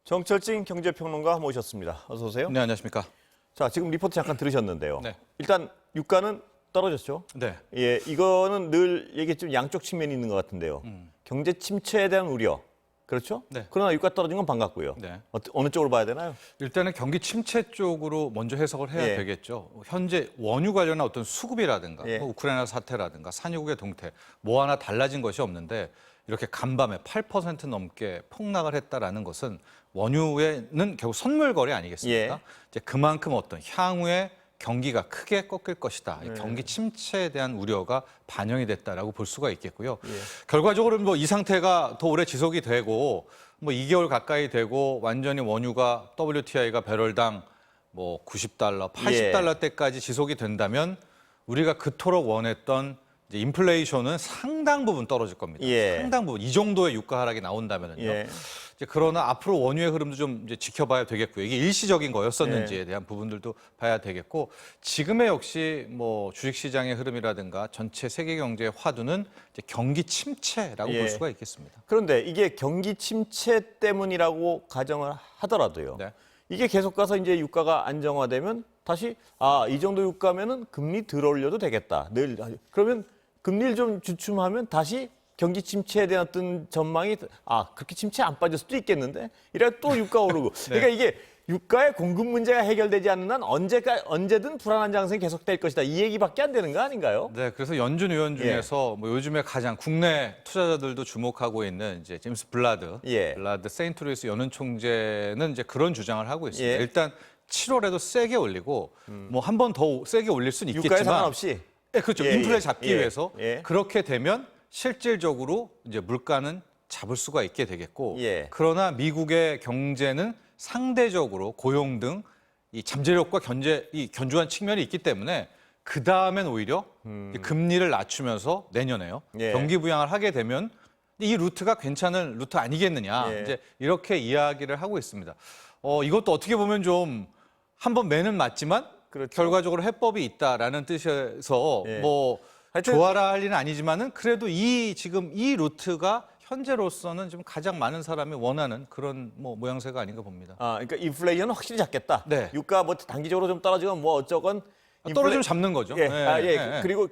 정철진 경제평론가 모셨습니다. 어서 오세요. 네, 안녕하십니까. 자, 지금 리포트 잠깐 들으셨는데요. 네. 일단 유가는 떨어졌죠. 네. 예, 이거는 늘 얘기했지만 양쪽 측면이 있는 것 같은데요. 경제 침체에 대한 우려. 그렇죠? 네. 그러나 유가 떨어진 건 반갑고요. 네. 어느 쪽으로 봐야 되나요? 일단은 경기 침체 쪽으로 먼저 해석을 해야 예. 되겠죠. 현재 원유 관련한 어떤 수급이라든가 예. 뭐 우크라이나 사태라든가 산유국의 동태 뭐 하나 달라진 것이 없는데 이렇게 간밤에 8% 넘게 폭락을 했다라는 것은 원유에는 결국 선물거래 아니겠습니까? 예. 이제 그만큼 어떤 향후에 경기가 크게 꺾일 것이다. 이 네. 경기 침체에 대한 우려가 반영이 됐다라고 볼 수가 있겠고요. 예. 결과적으로 뭐 이 상태가 더 오래 지속이 되고 뭐 2개월 가까이 되고 완전히 원유가 WTI가 배럴당 뭐 90달러, 80달러 때까지 지속이 된다면 우리가 그토록 원했던 이제 인플레이션은 상당 부분 떨어질 겁니다. 예. 상당 부분 이 정도의 유가 하락이 나온다면은요. 예. 이제 그러나 앞으로 원유의 흐름도 좀 이제 지켜봐야 되겠고요. 이게 일시적인 거였었는지에 예. 대한 부분들도 봐야 되겠고 지금의 역시 뭐 주식시장의 흐름이라든가 전체 세계 경제의 화두는 이제 경기 침체라고 예. 볼 수가 있겠습니다. 그런데 이게 경기 침체 때문이라고 가정을 하더라도요. 네. 이게 계속 가서 이제 유가가 안정화되면 다시 이 정도 유가면은 금리 덜 올려도 되겠다. 그러면 금리를 좀 주춤하면 다시 경기 침체에 대한 어떤 전망이 그렇게 침체 안 빠질 수도 있겠는데 이래 또 유가 오르고 그러니까 이게 유가의 공급 문제가 해결되지 않는 한 언제든 불안한 장세가 계속될 것이다. 이 얘기밖에 안 되는 거 아닌가요? 네, 그래서 연준 의원 중에서 뭐 요즘에 가장 국내 투자자들도 주목하고 있는 이제 제임스 블라드 세인트루이스 연은 총재는 이제 그런 주장을 하고 있습니다. 예. 일단 7월에도 세게 올리고 뭐 한 번 더 세게 올릴 수는 유가에 있겠지만 상관없이 네, 그렇죠. 인플레 잡기 위해서 예. 그렇게 되면 실질적으로 이제 물가는 잡을 수가 있게 되겠고 예. 그러나 미국의 경제는 상대적으로 고용 등 이 잠재력과 이 견주한 측면이 있기 때문에 그 다음엔 오히려 이 금리를 낮추면서 내년에요. 예. 경기 부양을 하게 되면 이 루트가 괜찮은 루트 아니겠느냐. 예. 이제 이렇게 이야기를 하고 있습니다. 이것도 어떻게 보면 좀 한번 매는 맞지만 그렇죠. 결과적으로 해법이 있다라는 뜻에서 예. 뭐 하여튼 좋아라 할 일은 아니지만은 그래도 지금 이 루트가 현재로서는 지금 가장 많은 사람이 원하는 그런 뭐 모양새가 아닌가 봅니다. 그러니까 인플레이션은 확실히 잡겠다. 네. 유가 뭐 단기적으로 좀 떨어지건 뭐 어쩌건 떨어지면 잡는 거죠. 예. 예. 그리고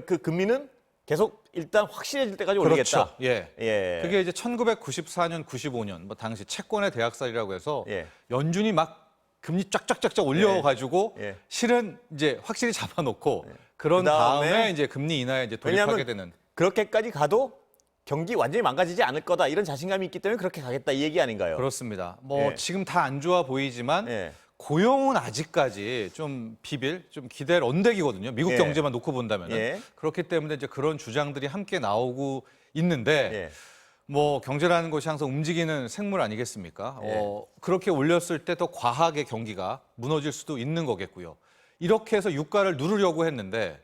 그 금리는 계속 일단 확실해질 때까지 그렇죠. 올리겠다. 예. 그게 이제 1994년, 95년 뭐 당시 채권의 대학살이라고 해서 예. 연준이 막 금리 쫙쫙쫙쫙 올려가지고 예. 실은 이제 확실히 잡아놓고 그런 그다음에 다음에 이제 금리 인하에 이제 돌입하게 되는. 그렇게까지 가도 경기 완전히 망가지지 않을 거다 이런 자신감이 있기 때문에 그렇게 가겠다 이 얘기 아닌가요? 그렇습니다. 뭐 예. 지금 다 안 좋아 보이지만 예. 고용은 아직까지 좀 좀 기대를 언덕이거든요. 미국 예. 경제만 놓고 본다면 예. 그렇기 때문에 이제 그런 주장들이 함께 나오고 있는데 예. 뭐 경제라는 것이 항상 움직이는 생물 아니겠습니까? 예. 그렇게 올렸을 때 더 과하게 경기가 무너질 수도 있는 거겠고요. 이렇게 해서 유가를 누르려고 했는데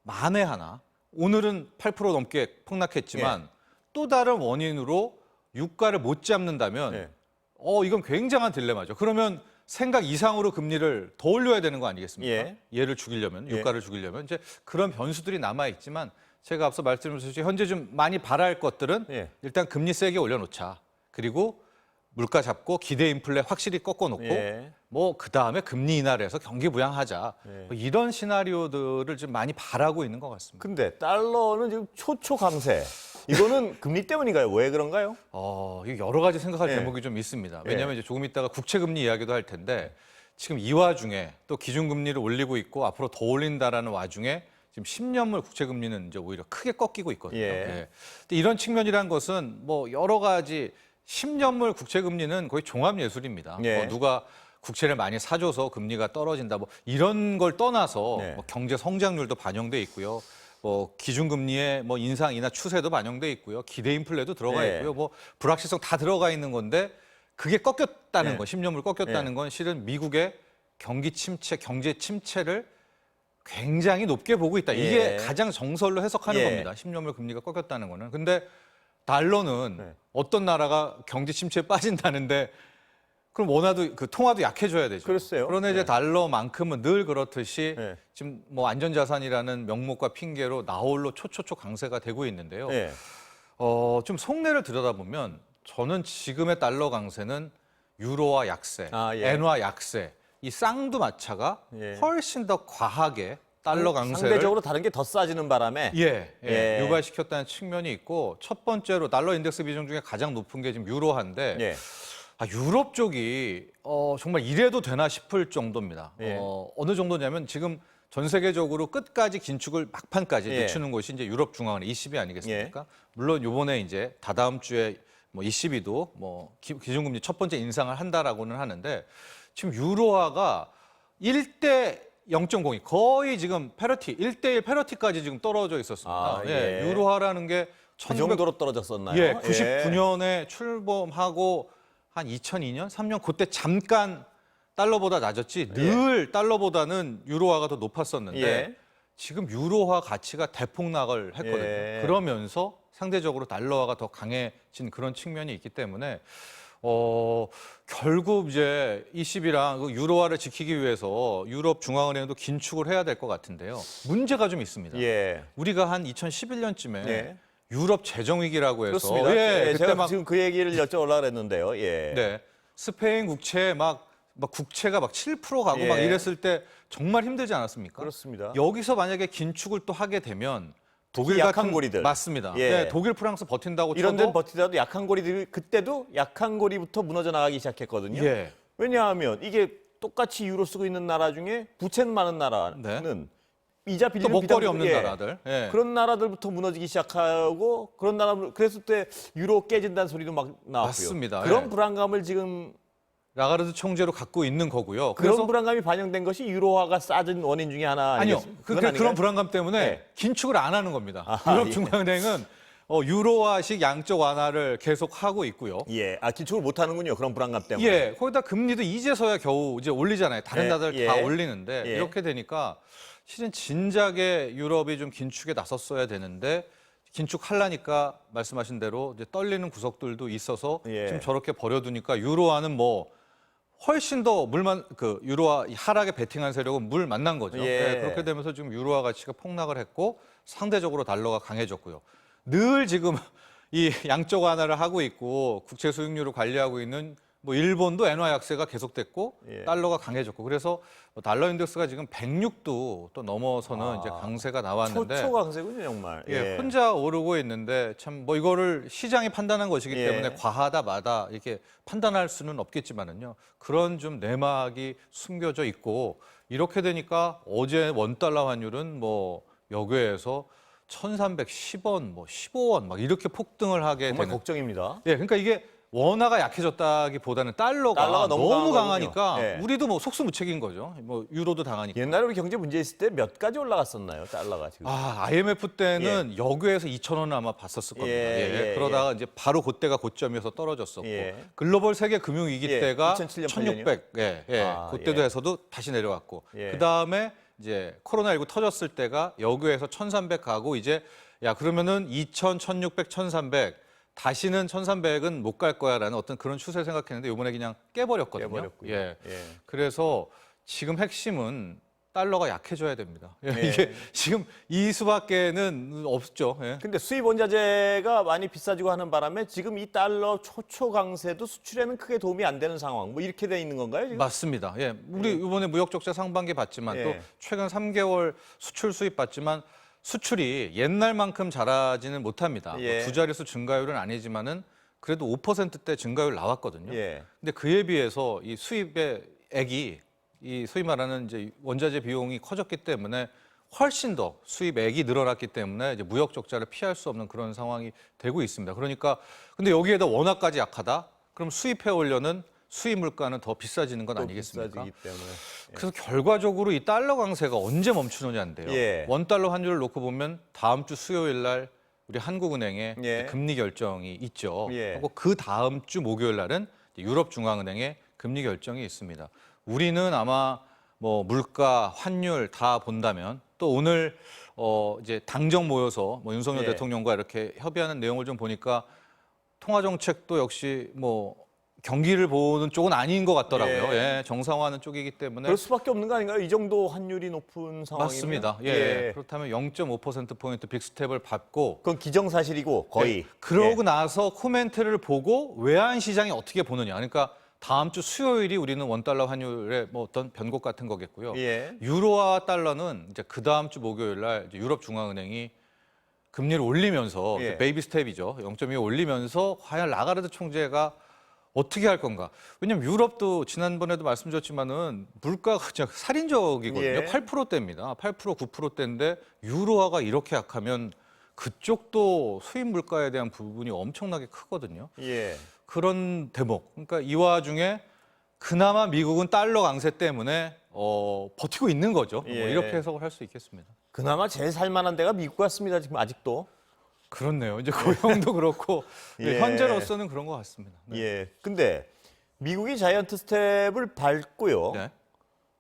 만에 하나 오늘은 8% 넘게 폭락했지만 또 다른 원인으로 유가를 못 잡는다면 예. 이건 굉장한 딜레마죠. 그러면 생각 이상으로 금리를 더 올려야 되는 거 아니겠습니까? 얘를 죽이려면, 유가를 죽이려면 이제 그런 변수들이 남아 있지만 제가 앞서 말씀드렸듯이 현재 좀 많이 바랄 것들은 예. 일단 금리 세게 올려놓자. 그리고 물가 잡고 기대 인플레 확실히 꺾어놓고 예. 뭐 그다음에 금리 인하를 해서 경기 부양하자. 예. 뭐 이런 시나리오들을 좀 많이 바라고 있는 것 같습니다. 근데 달러는 지금 초초 강세. 이거는 금리 때문인가요? 왜 그런가요? 이거 여러 가지 생각할 예. 대목이 좀 있습니다. 왜냐하면 이제 조금 있다가 국채금리 이야기도 할 텐데 지금 이 와중에 또 기준금리를 올리고 있고 앞으로 더 올린다라는 와중에 지금 10년물 국채금리는 이제 오히려 크게 꺾이고 있거든요. 예. 근데 이런 측면이란 것은 뭐 여러 가지 10년물 국채금리는 거의 종합예술입니다. 예. 뭐 누가 국채를 많이 사줘서 금리가 떨어진다 뭐 이런 걸 떠나서 네. 뭐 경제 성장률도 반영돼 있고요. 뭐 기준금리의 뭐 인상 인하 추세도 반영돼 있고요. 기대 인플레도 들어가 네. 있고요. 뭐 불확실성 다 들어가 있는 건데 그게 꺾였다는 네. 건 10년물 꺾였다는 건 실은 미국의 경기 침체, 경제 침체를 굉장히 높게 보고 있다. 이게 예. 가장 정설로 해석하는 예. 겁니다. 10년물 금리가 꺾였다는 거는. 근데 달러는 네. 어떤 나라가 경제 침체에 빠진다는데 그럼 원화도 그 통화도 약해져야 되죠. 글쎄요. 그러나 이제 네. 달러만큼은 늘 그렇듯이 네. 지금 뭐 안전자산이라는 명목과 핑계로 나홀로 초초초 강세가 되고 있는데요. 예. 좀 속내를 들여다보면 저는 지금의 달러 강세는 유로화 약세, 엔화 약세, 이 쌍두마차가 훨씬 더 과하게 달러 강세를 상대적으로 다른 게 더 싸지는 바람에 유발시켰다는 측면이 있고 첫 번째로 달러 인덱스 비중 중에 가장 높은 게 지금 유로화인데 유럽 쪽이 정말 이래도 되나 싶을 정도입니다. 어느 정도냐면 지금 전 세계적으로 끝까지 긴축을 막판까지 늦추는 곳이 이제 유럽 중앙은행 ECB 아니겠습니까? 물론 이번에 이제 다다음 주에 뭐 ECB도 뭐 기준금리 첫 번째 인상을 한다라고는 하는데 지금 유로화가 1대 0.02 거의 지금 패러티 1대1 패러티까지 지금 떨어져 있었습니다. 유로화라는 게 그 정도로 떨어졌었나요? 99년에 출범하고 한 2002년, 3년 그때 잠깐 달러보다 낮았지 늘 달러보다는 유로화가 더 높았었는데 지금 유로화 가치가 대폭락을 했거든요. 그러면서 상대적으로 달러화가 더 강해진 그런 측면이 있기 때문에 결국 이제 ECB랑 유로화를 지키기 위해서 유럽 중앙은행도 긴축을 해야 될 것 같은데요. 문제가 좀 있습니다. 우리가 한 2011년쯤에 유럽 재정 위기라고 해서 그렇습니다. 그때 제가 지금 그 얘기를 여쭤보려고 했는데요. 스페인 국채 막 국채가 막 7% 가고 막 이랬을 때 정말 힘들지 않았습니까? 그렇습니다. 여기서 만약에 긴축을 또 하게 되면 독일 약한 같은 고리들. 맞습니다. 독일, 프랑스 버틴다고 이런 쳐도 데는 버티다도 약한 고리들이 그때도 약한 고리부터 무너져 나가기 시작했거든요. 왜냐하면 이게 똑같이 유로 쓰고 있는 나라 중에 부채는 많은 나라는 이자 빌리는 먹거리 없는 나라들 그런 나라들부터 무너지기 시작하고 그런 나라 그랬을 때 유로 깨진다는 소리도 막 나왔고요. 맞습니다. 그런 불안감을 지금 라가르드 총재로 갖고 있는 거고요. 그런 불안감이 반영된 것이 유로화가 싸진 원인 중에 하나 아니요. 아니겠습니까? 그런 불안감 때문에 긴축을 안 하는 겁니다. 유럽 중앙은행은 유로화식 양적 완화를 계속 하고 있고요. 긴축을 못 하는군요. 그런 불안감 때문에. 거기다 금리도 이제서야 겨우 이제 올리잖아요. 다른 나라들 다 올리는데 이렇게 되니까 실은 진작에 유럽이 좀 긴축에 나섰어야 되는데 긴축하려니까 말씀하신 대로 이제 떨리는 구석들도 있어서 지금 저렇게 버려두니까 유로화는 뭐 훨씬 더 유로화 하락에 베팅한 세력은 물 만난 거죠. 그렇게 되면서 지금 유로화 가치가 폭락을 했고 상대적으로 달러가 강해졌고요. 늘 지금 이 양적 완화를 하고 있고 국채 수익률을 관리하고 있는 뭐 일본도 엔화 약세가 계속됐고 달러가 강해졌고 그래서 달러 인덱스가 지금 106도 또 넘어서는 이제 강세가 나왔는데 초강세군요 정말. 혼자 오르고 있는데 참 뭐 이거를 시장이 판단한 것이기 때문에 과하다 마다 이렇게 판단할 수는 없겠지만은요 그런 좀 내막이 숨겨져 있고 이렇게 되니까 어제 원달러 환율은 뭐 여기에서 1,310원, 뭐 15원 막 이렇게 폭등을 하게 정말 되는 걱정입니다. 그러니까 이게 원화가 약해졌다기보다는 달러가 너무 강하니까 우리도 뭐 속수무책인 거죠. 뭐 유로도 당하니까. 옛날에 우리 경제 문제 있을 때 몇 가지 올라갔었나요? 달러가 지금. IMF 때는 여기에서 2,000원 아마 봤었을 겁니다. 그러다가 이제 바로 그때가 고점이어서 떨어졌었고 글로벌 세계 금융 위기 때가 1,600. 그때도 해서도 다시 내려왔고 그다음에 이제 코로나19 터졌을 때가 여기에서 1,300 가고 이제 그러면은 2,000, 1,600, 1,300 다시는 1,300은 못 갈 거야라는 어떤 그런 추세 생각했는데 이번에 그냥 깨버렸거든요. 그래서 지금 핵심은 달러가 약해져야 됩니다. 이게 지금 이 수밖에는 없죠. 근데 수입 원자재가 많이 비싸지고 하는 바람에 지금 이 달러 초초 강세도 수출에는 크게 도움이 안 되는 상황. 뭐 이렇게 돼 있는 건가요? 지금? 맞습니다. 우리 이번에 무역 적자 상반기 봤지만 또 최근 3개월 수출 수입 봤지만 수출이 옛날만큼 잘하지는 못합니다. 뭐 두 자릿수 증가율은 아니지만은 그래도 5%대 증가율 나왔거든요. 근데 그에 비해서 이 수입의 액이 이 소위 말하는 이제 원자재 비용이 커졌기 때문에 훨씬 더 수입액이 늘어났기 때문에 이제 무역 적자를 피할 수 없는 그런 상황이 되고 있습니다. 그러니까 근데 여기에다 원화까지 약하다? 그럼 수입해 오려는 수입 물가는 더 비싸지는 건 아니겠습니까? 비싸지기 때문에. 그래서 결과적으로 이 달러 강세가 언제 멈추느냐인데요. 원달러 환율을 놓고 보면 다음 주 수요일 날 우리 한국은행의 금리 결정이 있죠. 하고 그 다음 주 목요일 날은 유럽 중앙은행의 금리 결정이 있습니다. 우리는 아마 뭐 물가, 환율 다 본다면 또 오늘 이제 당정 모여서 뭐 윤석열 대통령과 이렇게 협의하는 내용을 좀 보니까 통화 정책도 역시 뭐 경기를 보는 쪽은 아닌 것 같더라고요. 정상화하는 쪽이기 때문에 그럴 수밖에 없는 거 아닌가요? 이 정도 환율이 높은 상황이면. 맞습니다. 그렇다면 0.5%포인트 빅스텝을 밟고 그건 기정사실이고 거의. 그러고 나서 코멘트를 보고 외환 시장이 어떻게 보느냐. 그러니까 다음 주 수요일이 우리는 원달러 환율의 뭐 어떤 변곡 같은 거겠고요. 예. 유로와 달러는 이제 그 다음 주 목요일 날 이제 유럽 중앙은행이 금리를 올리면서 예. 베이비 스텝이죠. 0.25 올리면서 과연 라가르드 총재가 어떻게 할 건가? 왜냐면 유럽도 지난번에도 말씀드렸지만은 물가가 진짜 살인적이거든요. 예. 8%대입니다. 8% 9%대인데 유로화가 이렇게 약하면 그쪽도 수입 물가에 대한 부분이 엄청나게 크거든요. 예. 그런 대목. 그러니까 이 와중에 그나마 미국은 달러 강세 때문에 버티고 있는 거죠. 뭐 예. 이렇게 해석을 할 수 있겠습니다. 그나마 제일 살만한 데가 미국 같습니다. 지금 아직도. 그렇네요. 이제 고용도 그렇고 예. 현재로서는 그런 것 같습니다. 네. 예. 근데 미국이 자이언트 스텝을 밟고요. 네.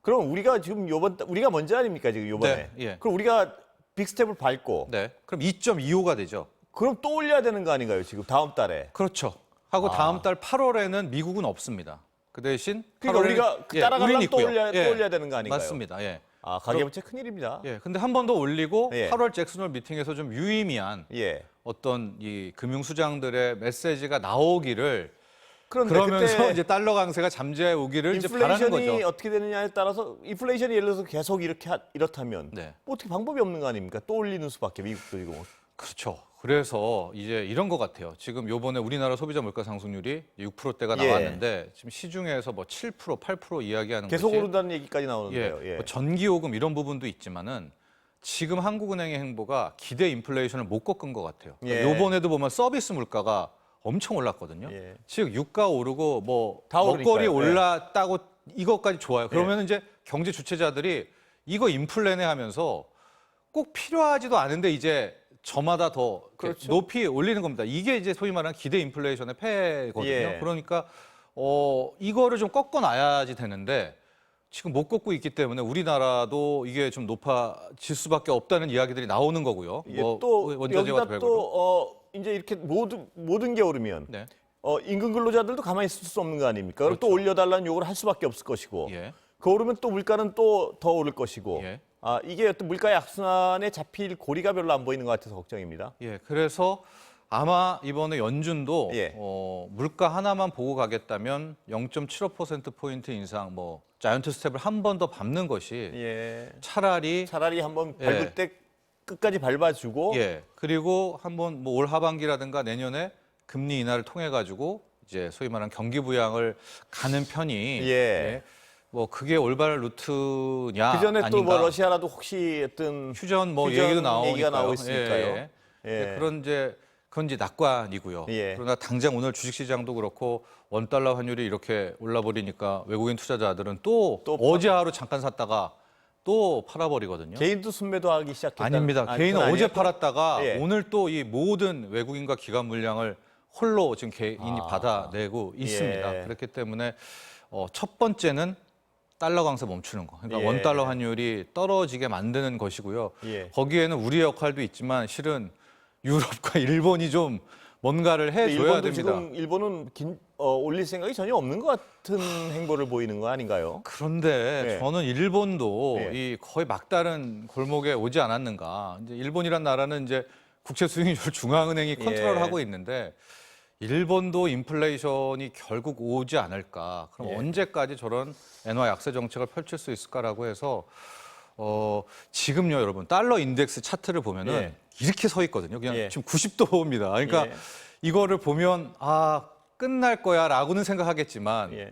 그럼 우리가 지금 우리가 먼저 아닙니까 지금 요번에? 네, 예. 그럼 우리가 빅 스텝을 밟고 네. 그럼 2.25가 되죠. 그럼 또 올려야 되는 거 아닌가요? 지금 다음 달에. 그렇죠. 하고 다음 달 8월에는 미국은 없습니다. 그 대신 그러니까 8월에는 우리가 따라가려면 우리는 또 있고요. 올려야 되는 거 아닌가요? 맞습니다. 예. 아, 가계부채 큰일입니다. 예. 근데 한 번 더 올리고 예. 8월 잭슨홀 미팅에서 좀 유의미한 예. 어떤 이 금융 수장들의 메시지가 나오기를 그런데 그러면서 그때 이제 달러 강세가 잠재해 오기를 이제 바라는 인플레이션이 거죠. 어떻게 되느냐에 따라서 인플레이션이 예를 들어서 계속 이렇다면 네. 뭐 어떻게 방법이 없는 거 아닙니까? 또 올리는 수밖에 미국도 지금. 그렇죠. 그래서 이제 이런 것 같아요. 지금 요번에 우리나라 소비자 물가 상승률이 6%대가 예. 나왔는데 지금 시중에서 뭐 7%, 8% 이야기하는 계속 것이 오른다는 얘기까지 예, 나오는데요. 예. 뭐 전기요금 이런 부분도 있지만은 지금 한국은행의 행보가 기대 인플레이션을 못 꺾은 것 같아요. 예. 요번에도 보면 서비스 물가가 엄청 올랐거든요. 예. 즉 유가 오르고 뭐 다 먹거리 오르니까요. 올랐다고 이것까지 좋아요. 예. 그러면 이제 경제 주체자들이 이거 인플레네 하면서 꼭 필요하지도 않은데 이제 저마다 더 이렇게 그렇죠. 높이 올리는 겁니다. 이게 이제 소위 말하는 기대 인플레이션의 폐거든요. 예. 그러니까 이거를 좀 꺾어놔야지 되는데 지금 못 꺾고 있기 때문에 우리나라도 이게 좀 높아질 수밖에 없다는 이야기들이 나오는 거고요. 예, 뭐 또 원자재가 여기다 또 이제 이렇게 모든 게 오르면 네. 임금 근로자들도 가만히 있을 수 없는 거 아닙니까? 그럼 또 그렇죠. 올려달라는 요구를 할 수밖에 없을 것이고 예. 그 오르면 또 물가는 또 더 오를 것이고 예. 이게 어떤 물가의 악순환에 잡힐 고리가 별로 안 보이는 것 같아서 걱정입니다. 예. 그래서 아마 이번에 연준도 예. 물가 하나만 보고 가겠다면 0.75% 포인트 인상 뭐 자이언트 스텝을 한 번 더 밟는 것이 예. 차라리 한번 밟을 예. 때 끝까지 밟아주고 예. 그리고 한번 뭐 올 하반기라든가 내년에 금리 인하를 통해 가지고 이제 소위 말하는 경기 부양을 가는 편이 예. 뭐 그게 올바른 루트냐 그 전에 또 아닌가. 뭐 러시아라도 혹시 어떤 휴전 뭐 휴전 얘기도 나오니까요. 얘기가 나오고 있으니까요. 예. 예. 그건 이제 낙관이고요. 예. 그러나 당장 오늘 주식시장도 그렇고 원달러 환율이 이렇게 올라버리니까 외국인 투자자들은 또 어제 하루 잠깐 샀다가 또 팔아버리거든요. 개인도 순매도 하기 시작했다. 아닙니다. 개인은 어제 아니에요? 팔았다가 예. 오늘 또 이 모든 외국인과 기관 물량을 홀로 지금 개인이 받아내고 있습니다. 예. 그렇기 때문에 첫 번째는 달러 강세 멈추는 거. 그러니까 예. 원달러 환율이 떨어지게 만드는 것이고요. 예. 거기에는 우리의 역할도 있지만 실은 유럽과 일본이 좀 뭔가를 해줘야 일본도 됩니다. 지금 일본은 올릴 생각이 전혀 없는 것 같은 행보를 보이는 거 아닌가요? 그런데 예. 저는 일본도 예. 이 거의 막다른 골목에 오지 않았는가. 이제 일본이란 나라는 이제 국채 수익률 중앙은행이 컨트롤을 예. 하고 있는데 일본도 인플레이션이 결국 오지 않을까. 그럼 예. 언제까지 저런 엔화 약세 정책을 펼칠 수 있을까라고 해서 지금요, 여러분 달러 인덱스 차트를 보면은 예. 이렇게 서 있거든요. 그냥 예. 지금 90도입니다. 그러니까 예. 이거를 보면 끝날 거야라고는 생각하겠지만 예.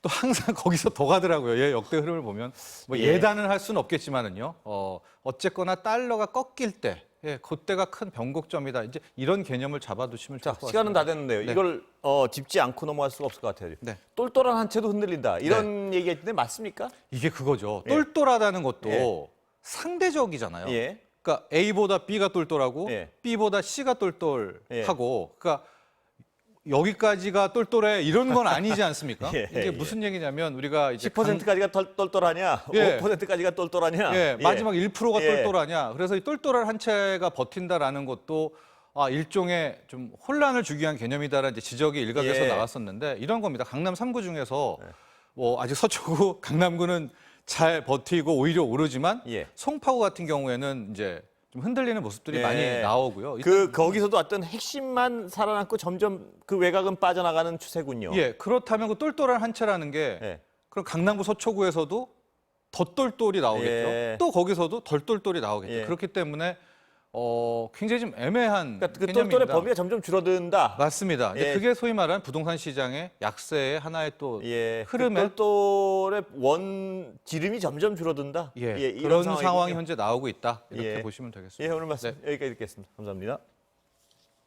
또 항상 거기서 더 가더라고요. 역대 흐름을 보면 뭐 예. 예단을 할 수는 없겠지만은요. 어쨌거나 달러가 꺾일 때, 그때가 큰 변곡점이다. 이제 이런 개념을 잡아두시면 좋을 것 같습니다. 시간은 다 됐는데요. 네. 이걸 짚지 않고 넘어갈 수가 없을 것 같아요. 네. 똘똘한 한 채도 흔들린다. 이런 얘기했는데 맞습니까? 이게 그거죠. 예. 똘똘하다는 것도 예. 상대적이잖아요. 예. 그러니까 A보다 B가 똘똘하고 예. B보다 C가 똘똘하고 예. 그러니까 여기까지가 똘똘해 이런 건 아니지 않습니까? 예, 이게 예. 무슨 얘기냐면 우리가 이제 10%까지가 똘똘하냐? 예. 5%까지가 똘똘하냐? 예, 마지막 1%가 예. 똘똘하냐. 그래서 이 똘똘한 한 채가 버틴다라는 것도 일종의 좀 혼란을 주기 위한 개념이다라는 이제 지적이 일각에서 예. 나왔었는데 이런 겁니다. 강남 3구 중에서 뭐 아직 서초구, 강남구는 잘 버티고 오히려 오르지만 예. 송파구 같은 경우에는 이제 좀 흔들리는 모습들이 예. 많이 나오고요. 거기서도 어떤 핵심만 살아남고 점점 그 외곽은 빠져나가는 추세군요. 예, 그렇다면 그 똘똘한 한 채라는 게 예. 그럼 강남구 서초구에서도 더 똘똘이 나오겠죠. 예. 또 거기서도 덜 똘똘이 나오겠죠. 예. 그렇기 때문에 굉장히 좀 애매한 그러니까 그 개념입니다. 똘똘의 범위가 점점 줄어든다. 맞습니다. 근데 예. 그게 소위 말하는 부동산 시장의 약세의 하나의 또 예, 흐름에 그 똘똘의 원 지름이 점점 줄어든다. 예, 이런 그런 상황이군요. 상황이 현재 나오고 있다. 이렇게 예. 보시면 되겠습니다. 예, 오늘 말씀 네. 여기까지 듣겠습니다. 감사합니다.